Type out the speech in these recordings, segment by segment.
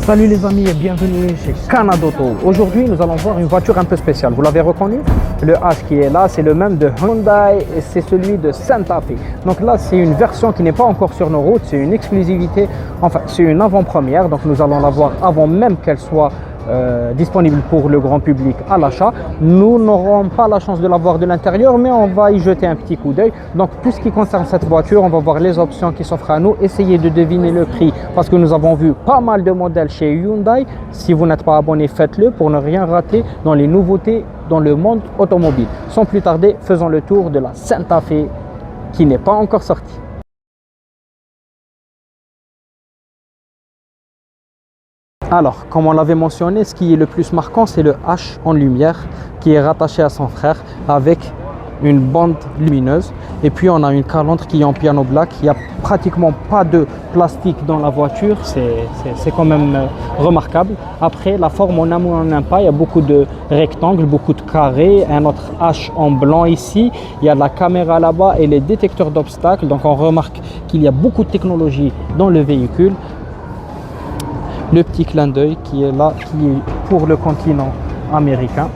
Salut les amis et bienvenue chez Canada Auto. Aujourd'hui nous allons voir une voiture un peu spéciale. Vous l'avez reconnu? Le H qui est là, c'est le même de Hyundai et c'est celui de Santa Fe. Donc là c'est une version qui n'est pas encore sur nos routes, c'est une exclusivité, enfin c'est une avant-première. Donc nous allons la voir avant même qu'elle soit disponible pour le grand public à l'achat. Nous n'aurons pas la chance de la voir de l'intérieur, mais on va y jeter un petit coup d'œil. Donc tout ce qui concerne cette voiture, on va voir les options qui s'offrent à nous, essayer de deviner le prix parce que nous avons vu pas mal de modèles chez Hyundai. Si vous n'êtes pas abonné, faites-le pour ne rien rater dans les nouveautés dans le monde automobile. Sans plus tarder, faisons le tour de la Santa Fe qui n'est pas encore sortie. Alors, comme on l'avait mentionné, ce qui est le plus marquant, c'est le H en lumière qui est rattaché à son frère avec une bande lumineuse. Et puis, on a une calandre qui est en piano black. Il n'y a pratiquement pas de plastique dans la voiture. C'est quand même remarquable. Après, la forme, on n'aime ou on n'aime pas. Il y a beaucoup de rectangles, beaucoup de carrés. Un autre H en blanc ici. Il y a la caméra là-bas et les détecteurs d'obstacles. Donc, on remarque qu'il y a beaucoup de technologie dans le véhicule. Le petit clin d'œil qui est là, qui est pour le continent américain.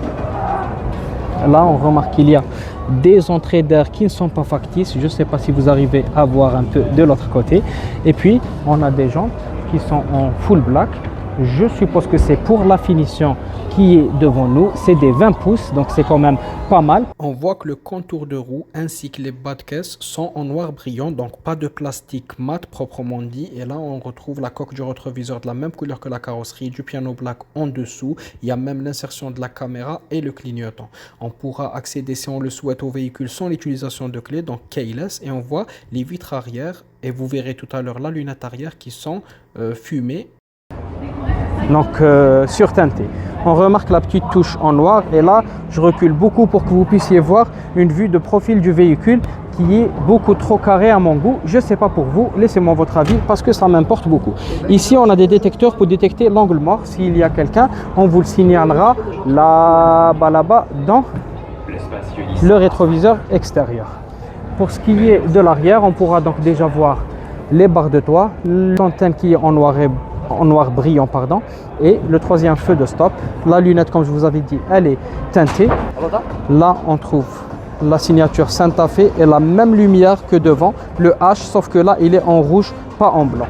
Là, on remarque qu'il y a des entrées d'air qui ne sont pas factices. Je ne sais pas si vous arrivez à voir un peu de l'autre côté. Et puis, on a des jantes qui sont en full black. Je suppose que c'est pour la finition qui est devant nous. C'est des 20 pouces, donc c'est quand même pas mal. On voit que le contour de roue ainsi que les bas de caisse sont en noir brillant, donc pas de plastique mat proprement dit. Et là, on retrouve la coque du rétroviseur de la même couleur que la carrosserie, du piano black en dessous. Il y a même l'insertion de la caméra et le clignotant. On pourra accéder, si on le souhaite, au véhicule sans l'utilisation de clé, donc keyless. Et on voit les vitres arrière et vous verrez tout à l'heure la lunette arrière qui sont fumées. Donc surteinté. On remarque la petite touche en noir et là je recule beaucoup pour que vous puissiez voir une vue de profil du véhicule qui est beaucoup trop carré à mon goût. Je ne sais pas pour vous, laissez-moi votre avis parce que ça m'importe beaucoup. Ici on a des détecteurs pour détecter l'angle mort. S'il y a quelqu'un, on vous le signalera là-bas dans le rétroviseur extérieur. Pour ce qui est de l'arrière, on pourra donc déjà voir les barres de toit, l'antenne qui est en noir brillant, pardon, et le troisième feu de stop. La lunette, comme je vous avais dit, elle est teintée. Là, on trouve la signature Santa Fe et la même lumière que devant, le H, sauf que là, il est en rouge, pas en blanc.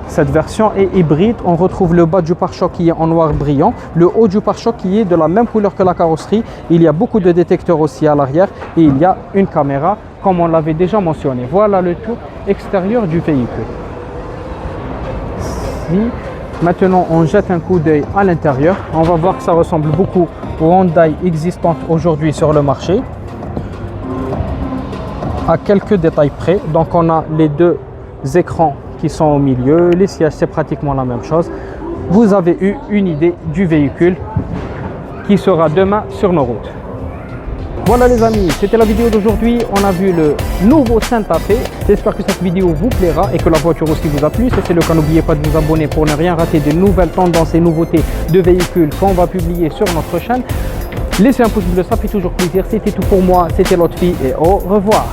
Cette version est hybride. On retrouve le bas du pare-choc qui est en noir brillant, le haut du pare-choc qui est de la même couleur que la carrosserie. Il y a beaucoup de détecteurs aussi à l'arrière et il y a une caméra, comme on l'avait déjà mentionné. Voilà le tour extérieur du véhicule. Maintenant on jette un coup d'œil à l'intérieur, on va voir que ça ressemble beaucoup aux Hyundai existantes aujourd'hui sur le marché, à quelques détails près. Donc on a les deux écrans qui sont au milieu, les sièges c'est pratiquement la même chose. Vous avez eu une idée du véhicule qui sera demain sur nos routes. Voilà les amis, c'était la vidéo d'aujourd'hui. On a vu le nouveau Santa Fe. J'espère que cette vidéo vous plaira et que la voiture aussi vous a plu. Si c'est le cas, n'oubliez pas de vous abonner pour ne rien rater de nouvelles tendances et nouveautés de véhicules qu'on va publier sur notre chaîne. Laissez un pouce bleu, ça fait toujours plaisir. C'était tout pour moi, c'était Lotfi et au revoir.